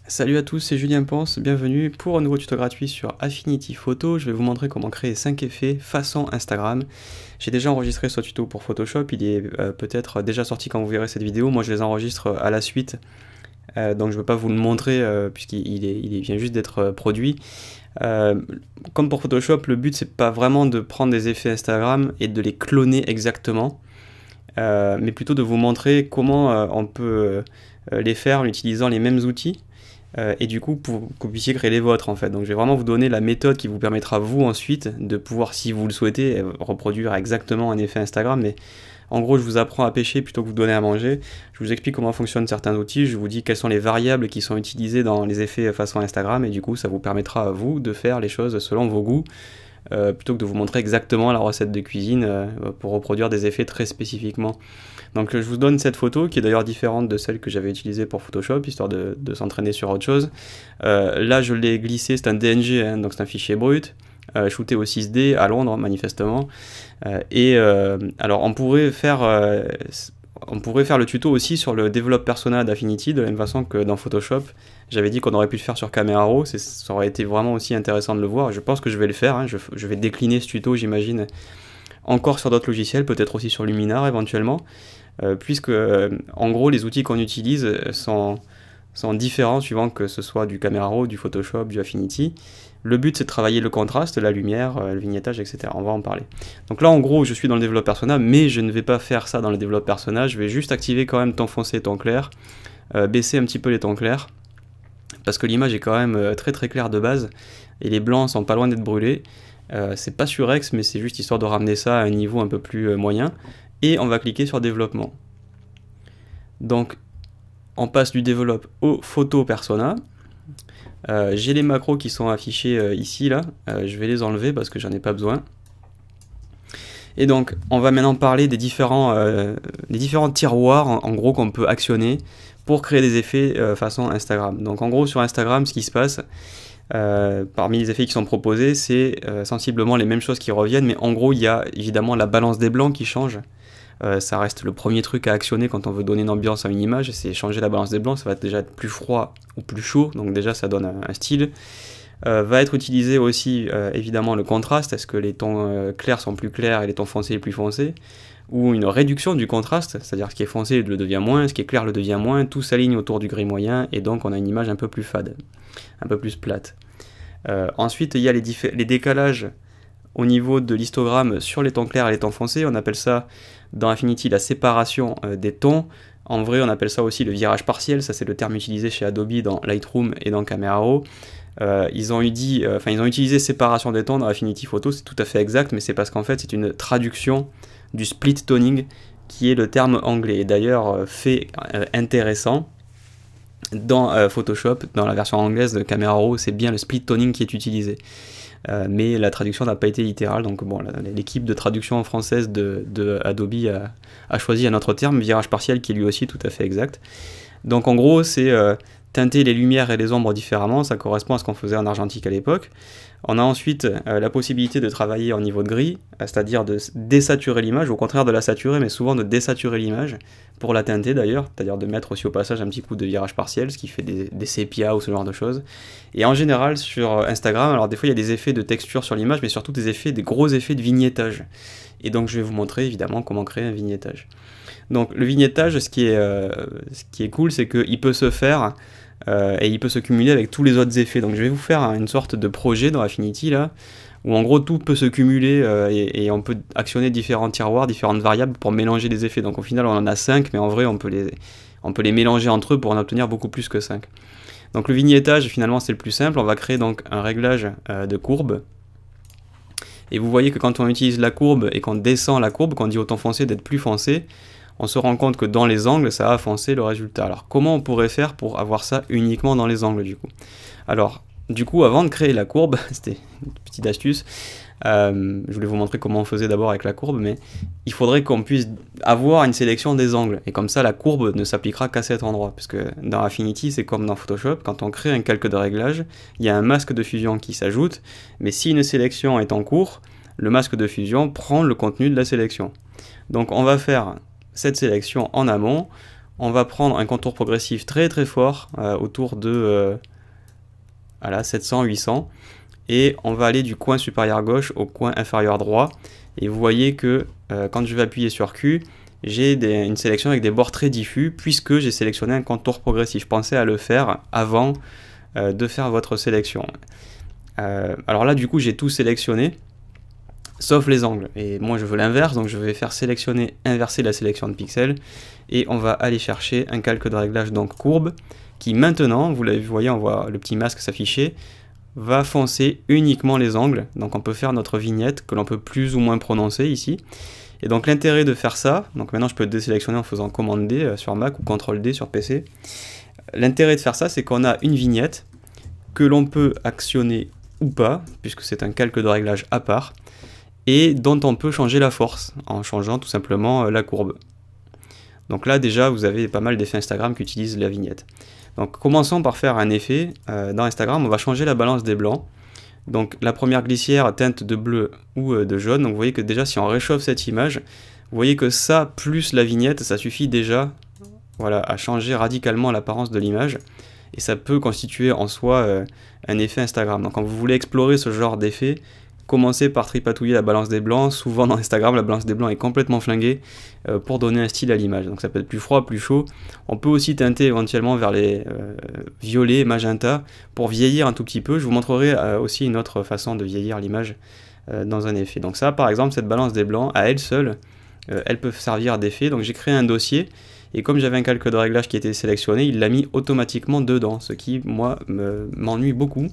Salut à tous, c'est Julien Ponce, bienvenue pour un nouveau tuto gratuit sur Affinity Photo. Je vais vous montrer comment créer 5 effets façon Instagram. J'ai déjà enregistré ce tuto pour Photoshop, il est peut-être déjà sorti quand vous verrez cette vidéo. Moi je les enregistre à la suite, donc je ne vais pas vous le montrer puisqu'il vient juste d'être produit. Comme pour Photoshop, le but c'est pas vraiment de prendre des effets Instagram et de les cloner exactement, mais plutôt de vous montrer comment on peut les faire en utilisant les mêmes outils. Et du coup pour que vous puissiez créer les vôtres en fait. Donc je vais vraiment vous donner la méthode qui vous permettra vous ensuite de pouvoir, si vous le souhaitez, reproduire exactement un effet Instagram. Mais en gros je vous apprends à pêcher plutôt que vous donner à manger. Je vous explique comment fonctionnent certains outils, je vous dis quelles sont les variables qui sont utilisées dans les effets façon Instagram, et du coup ça vous permettra à vous de faire les choses selon vos goûts, plutôt que de vous montrer exactement la recette de cuisine pour reproduire des effets très spécifiquement. Donc je vous donne cette photo qui est d'ailleurs différente de celle que j'avais utilisée pour Photoshop, histoire de s'entraîner sur autre chose. Là je l'ai glissé, c'est un DNG, hein, donc c'est un fichier brut, shooté au 6D à Londres manifestement. Alors on pourrait faire le tuto aussi sur le Develop Persona d'Affinity, de la même façon que dans Photoshop. J'avais dit qu'on aurait pu le faire sur Camera Raw, ça aurait été vraiment aussi intéressant de le voir. Je pense que je vais le faire, hein. Je vais décliner ce tuto, j'imagine, encore sur d'autres logiciels, peut-être aussi sur Luminar éventuellement, puisque en gros les outils qu'on utilise sont différents suivant que ce soit du Camera Raw, du Photoshop, du Affinity. Le but c'est de travailler le contraste, la lumière, le vignettage, etc. On va en parler. Donc là en gros je suis dans le Develop Persona, mais je ne vais pas faire ça dans le Develop Persona, je vais juste activer quand même ton foncé et ton clair, baisser un petit peu les tons clairs, parce que l'image est quand même très très claire de base, et les blancs sont pas loin d'être brûlés. C'est pas surex, mais c'est juste histoire de ramener ça à un niveau un peu plus moyen. Et on va cliquer sur développement. Donc on passe du développe au photo persona. J'ai les macros qui sont affichés ici là, je vais les enlever parce que j'en ai pas besoin. Et donc on va maintenant parler des différents tiroirs en gros qu'on peut actionner pour créer des effets façon Instagram. Donc en gros sur Instagram ce qui se passe, parmi les effets qui sont proposés, c'est sensiblement les mêmes choses qui reviennent, mais en gros il y a évidemment la balance des blancs qui change. Ça reste le premier truc à actionner quand on veut donner une ambiance à une image, c'est changer la balance des blancs. Ça va déjà être plus froid ou plus chaud, donc déjà ça donne un style. Va être utilisé aussi évidemment le contraste, est-ce que les tons clairs sont plus clairs et les tons foncés plus foncés, ou une réduction du contraste, c'est-à-dire ce qui est foncé le devient moins, ce qui est clair le devient moins, tout s'aligne autour du gris moyen, et donc on a une image un peu plus fade, un peu plus plate. Ensuite il y a les décalages au niveau de l'histogramme sur les tons clairs et les tons foncés, on appelle ça dans Affinity la séparation des tons. En vrai on appelle ça aussi le virage partiel, ça c'est le terme utilisé chez Adobe dans Lightroom et dans Camera Raw. Ils ont utilisé séparation des tons dans Affinity Photo, c'est tout à fait exact, mais c'est parce qu'en fait c'est une traduction du split toning qui est le terme anglais. Et d'ailleurs fait intéressant, dans Photoshop, dans la version anglaise de Camera Raw, c'est bien le split toning qui est utilisé. Mais la traduction n'a pas été littérale, donc bon, l'équipe de traduction française de Adobe a choisi un autre terme, virage partiel, qui est lui aussi tout à fait exact. Donc en gros c'est teinter les lumières et les ombres différemment, ça correspond à ce qu'on faisait en argentique à l'époque. On a ensuite la possibilité de travailler en niveau de gris, c'est-à-dire de désaturer l'image, au contraire de la saturer, mais souvent de désaturer l'image, pour la teinter d'ailleurs, c'est-à-dire de mettre aussi au passage un petit coup de virage partiel, ce qui fait des sépias ou ce genre de choses. Et en général sur Instagram, alors des fois il y a des effets de texture sur l'image, mais surtout des gros effets de vignettage. Et donc je vais vous montrer évidemment comment créer un vignettage. Donc le vignettage, ce qui est cool, c'est qu'il peut se faire et il peut se cumuler avec tous les autres effets. Donc je vais vous faire une sorte de projet dans Affinity là, où en gros tout peut se cumuler et on peut actionner différents tiroirs, différentes variables pour mélanger des effets. Donc au final on en a 5, mais en vrai on peut les mélanger entre eux pour en obtenir beaucoup plus que 5. Donc le vignettage finalement c'est le plus simple, on va créer donc un réglage de courbe. Et vous voyez que quand on utilise la courbe et qu'on descend la courbe, qu'on dit au ton foncé d'être plus foncé, on se rend compte que dans les angles, ça a foncé le résultat. Alors comment on pourrait faire pour avoir ça uniquement dans les angles du coup? Alors du coup, avant de créer la courbe, c'était une petite astuce, je voulais vous montrer comment on faisait d'abord avec la courbe, mais il faudrait qu'on puisse avoir une sélection des angles, et comme ça la courbe ne s'appliquera qu'à cet endroit, parce que dans Affinity c'est comme dans Photoshop, quand on crée un calque de réglage, il y a un masque de fusion qui s'ajoute, mais si une sélection est en cours, le masque de fusion prend le contenu de la sélection. Donc on va faire cette sélection en amont, on va prendre un contour progressif très très fort, autour de voilà, 700-800, et on va aller du coin supérieur gauche au coin inférieur droit, et vous voyez que quand je vais appuyer sur Q, j'ai une sélection avec des bords très diffus, puisque j'ai sélectionné un contour progressif. Pensez à le faire avant de faire votre sélection. Alors là, du coup, j'ai tout sélectionné, sauf les angles. Et moi, je veux l'inverse, donc je vais faire sélectionner, inverser la sélection de pixels, et on va aller chercher un calque de réglage donc courbe, qui maintenant, vous voyez, on voit le petit masque s'afficher, va foncer uniquement les angles. Donc on peut faire notre vignette, que l'on peut plus ou moins prononcer ici. Et donc l'intérêt de faire ça, donc maintenant je peux désélectionner en faisant commande D sur Mac ou CTRL D sur PC. L'intérêt de faire ça, c'est qu'on a une vignette que l'on peut actionner ou pas, puisque c'est un calque de réglage à part, et dont on peut changer la force, en changeant tout simplement la courbe. Donc là déjà, vous avez pas mal d'effets Instagram qui utilisent la vignette. Donc commençons par faire un effet. Dans Instagram, on va changer la balance des blancs. Donc la première glissière teinte de bleu ou de jaune. Donc vous voyez que déjà si on réchauffe cette image, vous voyez que ça plus la vignette, ça suffit déjà, voilà, à changer radicalement l'apparence de l'image. Et ça peut constituer en soi un effet Instagram. Donc quand vous voulez explorer ce genre d'effet, commencez par tripatouiller la balance des blancs. Souvent dans Instagram, la balance des blancs est complètement flinguée pour donner un style à l'image. Donc ça peut être plus froid, plus chaud. On peut aussi teinter éventuellement vers les violets, magenta, pour vieillir un tout petit peu. Je vous montrerai aussi une autre façon de vieillir l'image dans un effet. Donc ça, par exemple, cette balance des blancs, à elle seule, elle peut servir d'effet. Donc j'ai créé un dossier, et comme j'avais un calque de réglage qui était sélectionné, il l'a mis automatiquement dedans, ce qui, moi, m'ennuie beaucoup,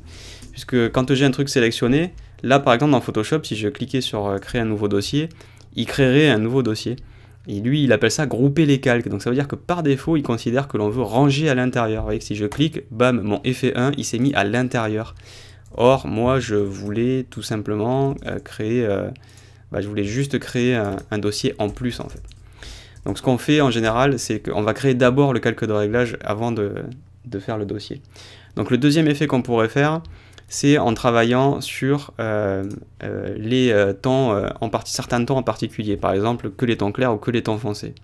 puisque quand j'ai un truc sélectionné, là, par exemple, dans Photoshop, si je cliquais sur créer un nouveau dossier, il créerait un nouveau dossier. Et lui, il appelle ça grouper les calques. Donc ça veut dire que par défaut, il considère que l'on veut ranger à l'intérieur. Vous voyez que si je clique, bam, mon effet 1, il s'est mis à l'intérieur. Or, moi, je voulais tout simplement créer... je voulais juste créer un dossier en plus, en fait. Donc ce qu'on fait en général, c'est qu'on va créer d'abord le calque de réglage avant de faire le dossier. Donc le deuxième effet qu'on pourrait faire, c'est en travaillant sur les tons, certains tons en particulier, par exemple que les tons clairs ou que les tons foncés.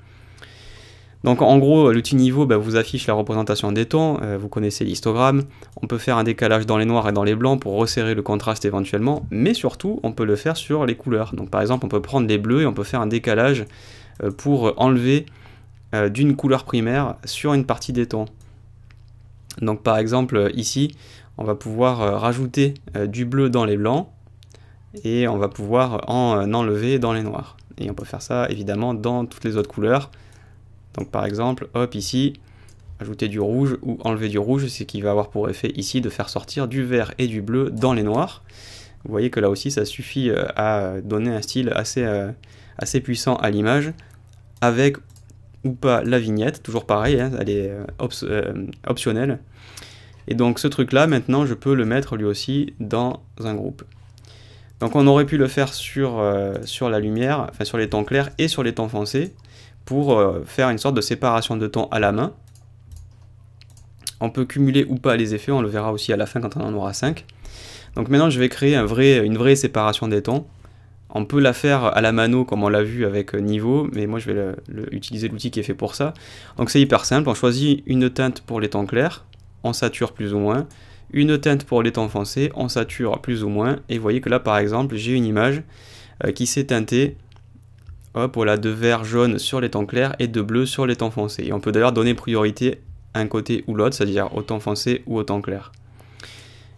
Donc en gros, l'outil niveau vous affiche la représentation des tons, vous connaissez l'histogramme, on peut faire un décalage dans les noirs et dans les blancs pour resserrer le contraste éventuellement, mais surtout on peut le faire sur les couleurs. Donc par exemple on peut prendre les bleus et on peut faire un décalage pour enlever d'une couleur primaire sur une partie des tons. Donc par exemple ici, on va pouvoir rajouter du bleu dans les blancs et on va pouvoir en enlever dans les noirs. Et on peut faire ça évidemment dans toutes les autres couleurs. Donc par exemple, hop ici, ajouter du rouge ou enlever du rouge, c'est qui va avoir pour effet ici de faire sortir du vert et du bleu dans les noirs. Vous voyez que là aussi ça suffit à donner un style assez puissant à l'image, avec ou pas la vignette, toujours pareil, hein, elle est optionnelle. Et donc ce truc là, maintenant je peux le mettre lui aussi dans un groupe. Donc on aurait pu le faire sur la lumière, enfin sur les tons clairs et sur les tons foncés, pour faire une sorte de séparation de tons à la main. On peut cumuler ou pas les effets, on le verra aussi à la fin quand on en aura 5. Donc maintenant je vais créer une vraie séparation des tons. On peut la faire à la mano comme on l'a vu avec niveau, mais moi je vais utiliser l'outil qui est fait pour ça. Donc c'est hyper simple, on choisit une teinte pour les tons clairs, on sature plus ou moins, une teinte pour les tons foncés, on sature plus ou moins, et vous voyez que là par exemple j'ai une image qui s'est teintée, hop, voilà, de vert jaune sur les tons clairs et de bleu sur les tons foncés. Et on peut d'ailleurs donner priorité à un côté ou l'autre, c'est-à-dire au ton foncé ou au ton clair.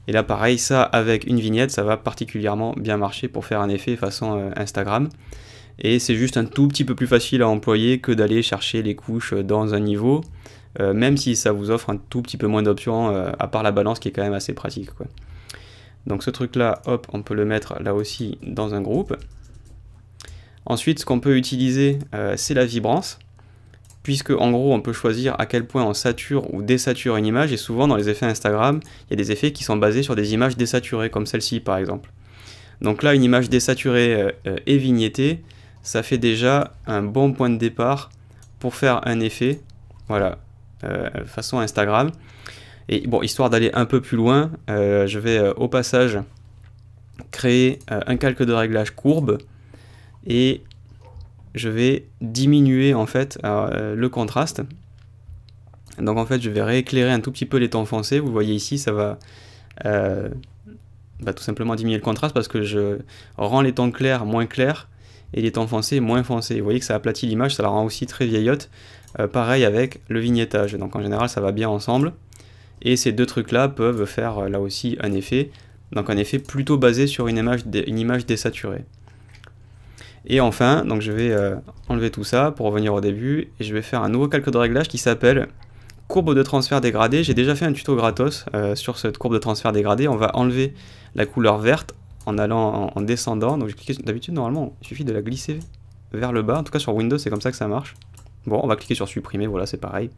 Et là pareil, ça avec une vignette, ça va particulièrement bien marcher pour faire un effet façon Instagram. Et c'est juste un tout petit peu plus facile à employer que d'aller chercher les couches dans un niveau, même si ça vous offre un tout petit peu moins d'options, à part la balance qui est quand même assez pratique, quoi. Donc ce truc là, hop, on peut le mettre là aussi dans un groupe. Ensuite, ce qu'on peut utiliser, c'est la vibrance, puisque en gros on peut choisir à quel point on sature ou désature une image, et souvent dans les effets Instagram, il y a des effets qui sont basés sur des images désaturées, comme celle-ci par exemple. Donc là, une image désaturée et vignettée, ça fait déjà un bon point de départ pour faire un effet, voilà, façon Instagram. Et bon, histoire d'aller un peu plus loin, je vais au passage créer un calque de réglage courbe et je vais diminuer en fait le contraste. Donc en fait je vais rééclairer un tout petit peu les tons foncés. Vous voyez ici ça va tout simplement diminuer le contraste parce que je rends les tons clairs moins clairs et les tons foncés moins foncés. Vous voyez que ça aplatit l'image, ça la rend aussi très vieillotte. Pareil avec le vignettage, donc en général ça va bien ensemble. Et ces deux trucs là peuvent faire là aussi un effet, donc un effet plutôt basé sur une image désaturée. Et enfin, donc je vais enlever tout ça pour revenir au début, et je vais faire un nouveau calque de réglage qui s'appelle courbe de transfert dégradé. J'ai déjà fait un tuto gratos sur cette courbe de transfert dégradé. On va enlever la couleur verte en allant en descendant. Donc d'habitude normalement il suffit de la glisser vers le bas, en tout cas sur Windows c'est comme ça que ça marche. Bon, on va cliquer sur supprimer, voilà c'est pareil.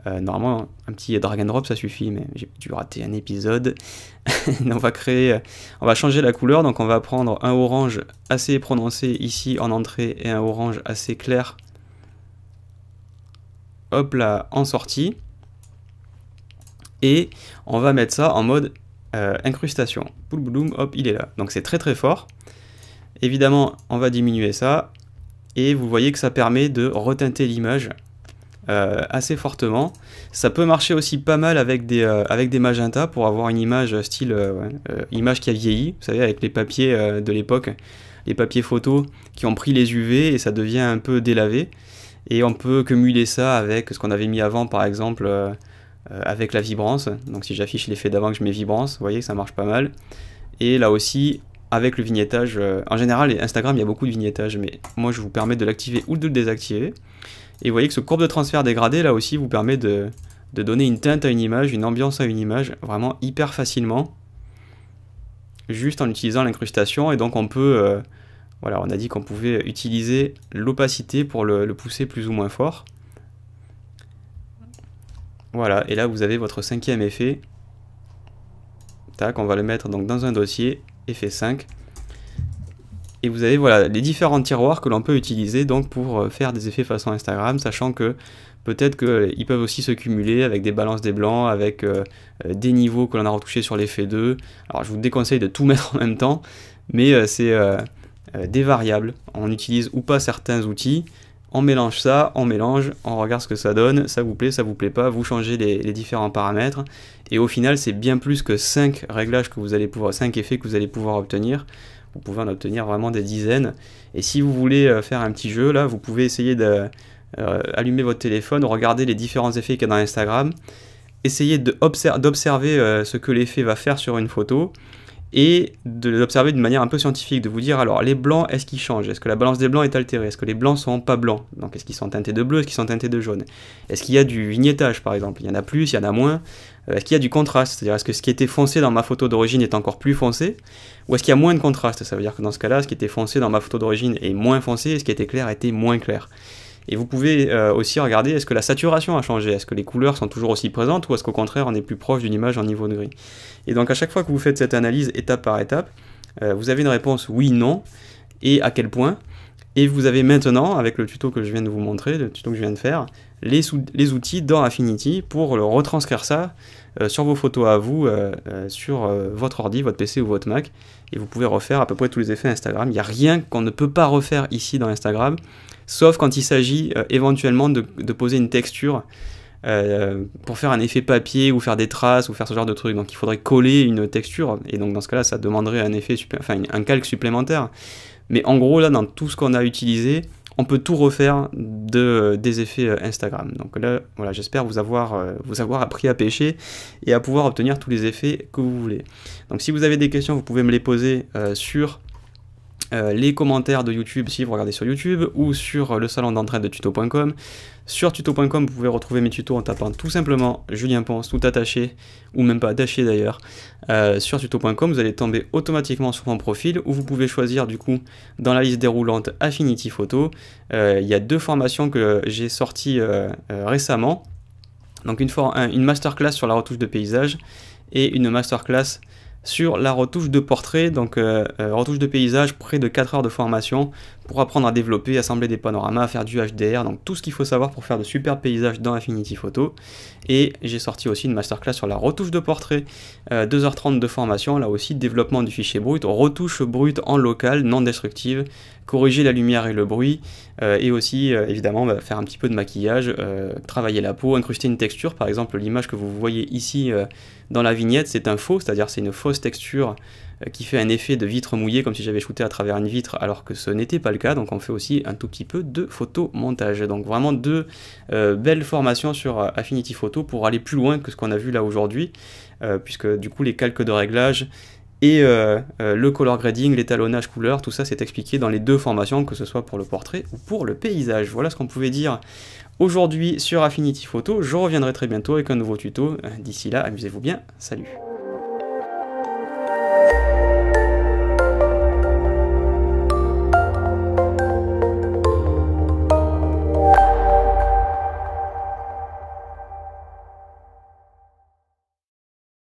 Normalement un petit drag and drop ça suffit, mais j'ai dû rater un épisode. On va changer la couleur, donc on va prendre un orange assez prononcé ici en entrée et un orange assez clair, hop là, en sortie, et on va mettre ça en mode incrustation. Boum boum, hop, il est là. Donc c'est très très fort. Évidemment, on va diminuer ça, et vous voyez que ça permet de reteinter l'image assez fortement. Ça peut marcher aussi pas mal avec des magentas pour avoir une image style image qui a vieilli, vous savez, avec les papiers de l'époque, les papiers photos qui ont pris les UV et ça devient un peu délavé. Et on peut cumuler ça avec ce qu'on avait mis avant, par exemple avec la vibrance. Donc si j'affiche l'effet d'avant que je mets vibrance, vous voyez que ça marche pas mal. Et là aussi avec le vignettage, en général Instagram il y a beaucoup de vignettage, mais moi je vous permets de l'activer ou de le désactiver. Et vous voyez que ce courbe de transfert dégradé là aussi vous permet de donner une teinte à une image, une ambiance à une image, vraiment hyper facilement, juste en utilisant l'incrustation. Et donc on peut, voilà, on a dit qu'on pouvait utiliser l'opacité pour le pousser plus ou moins fort. Voilà, et là vous avez votre cinquième effet. Tac, on va le mettre donc dans un dossier, effet 5. Et vous avez voilà les différents tiroirs que l'on peut utiliser donc pour faire des effets façon Instagram, sachant que peut-être qu'ils peuvent aussi se cumuler avec des balances des blancs, avec des niveaux que l'on a retouchés sur l'effet 2. Alors je vous déconseille de tout mettre en même temps, mais c'est des variables. On utilise ou pas certains outils, on mélange ça, on regarde ce que ça donne, ça vous plaît pas, vous changez les différents paramètres, et au final c'est bien plus que 5 réglages que vous allez pouvoir, 5 effets que vous allez pouvoir obtenir. Vous pouvez en obtenir vraiment des dizaines. Et si vous voulez faire un petit jeu, là, vous pouvez essayer d'allumer votre téléphone, regarder les différents effets qu'il y a dans Instagram, essayer d'observer ce que l'effet va faire sur une photo, et de l'observer d'une manière un peu scientifique, de vous dire, alors, les blancs, est-ce qu'ils changent? Est-ce que la balance des blancs est altérée? Est-ce que les blancs sont pas blancs? Donc, est-ce qu'ils sont teintés de bleu? Est-ce qu'ils sont teintés de jaune? Est-ce qu'il y a du vignettage, par exemple? Il y en a plus, il y en a moins. Est-ce qu'il y a du contraste? C'est-à-dire, est-ce que ce qui était foncé dans ma photo d'origine est encore plus foncé? Ou est-ce qu'il y a moins de contraste? Ça veut dire que dans ce cas-là, ce qui était foncé dans ma photo d'origine est moins foncé, et ce qui était clair était moins clair. Et vous pouvez aussi regarder, est-ce que la saturation a changé? Est-ce que les couleurs sont toujours aussi présentes, ou est-ce qu'au contraire on est plus proche d'une image en niveau de gris? Et donc à chaque fois que vous faites cette analyse étape par étape, vous avez une réponse oui, non, et à quel point. Et vous avez maintenant, avec le tuto que je viens de vous montrer, le tuto que je viens de faire, les outils dans Affinity pour le retranscrire ça sur vos photos à vous, sur votre ordi, votre PC ou votre Mac, et vous pouvez refaire à peu près tous les effets Instagram. Il n'y a rien qu'on ne peut pas refaire ici dans Instagram, sauf quand il s'agit éventuellement de poser une texture pour faire un effet papier ou faire des traces ou faire ce genre de truc. Donc il faudrait coller une texture, et donc dans ce cas-là ça demanderait un calque supplémentaire. Mais en gros là, dans tout ce qu'on a utilisé, on peut tout refaire des effets Instagram. Donc là, voilà, j'espère vous avoir appris à pêcher et à pouvoir obtenir tous les effets que vous voulez. Donc si vous avez des questions, vous pouvez me les poser sur les commentaires de YouTube si vous regardez sur YouTube, ou sur le salon d'entraide de tuto.com. Sur tuto.com, vous pouvez retrouver mes tutos en tapant tout simplement Julien Ponce, tout attaché, ou même pas attaché d'ailleurs. Sur tuto.com, vous allez tomber automatiquement sur mon profil, où vous pouvez choisir du coup dans la liste déroulante Affinity Photo. Il y a 2 formations que j'ai sorties récemment. Donc une masterclass sur la retouche de paysage et une masterclass sur la retouche de portrait. Donc retouche de paysage, près de 4 heures de formation pour apprendre à développer, assembler des panoramas, à faire du HDR, donc tout ce qu'il faut savoir pour faire de superbes paysages dans Affinity Photo. Et j'ai sorti aussi une masterclass sur la retouche de portrait, 2h30 de formation, là aussi développement du fichier brut, retouche brute en local, non destructive, corriger la lumière et le bruit, et aussi évidemment faire un petit peu de maquillage, travailler la peau, incruster une texture. Par exemple, l'image que vous voyez ici dans la vignette, c'est un faux, c'est-à-dire c'est une fausse texture qui fait un effet de vitre mouillée, comme si j'avais shooté à travers une vitre, alors que ce n'était pas le cas. Donc on fait aussi un tout petit peu de photomontage. Donc vraiment deux belles formations sur Affinity Photo pour aller plus loin que ce qu'on a vu là aujourd'hui, puisque du coup les calques de réglage et le color grading, l'étalonnage couleur, tout ça c'est expliqué dans les deux formations, que ce soit pour le portrait ou pour le paysage. Voilà ce qu'on pouvait dire aujourd'hui sur Affinity Photo. Je reviendrai très bientôt avec un nouveau tuto. D'ici là, amusez-vous bien. Salut!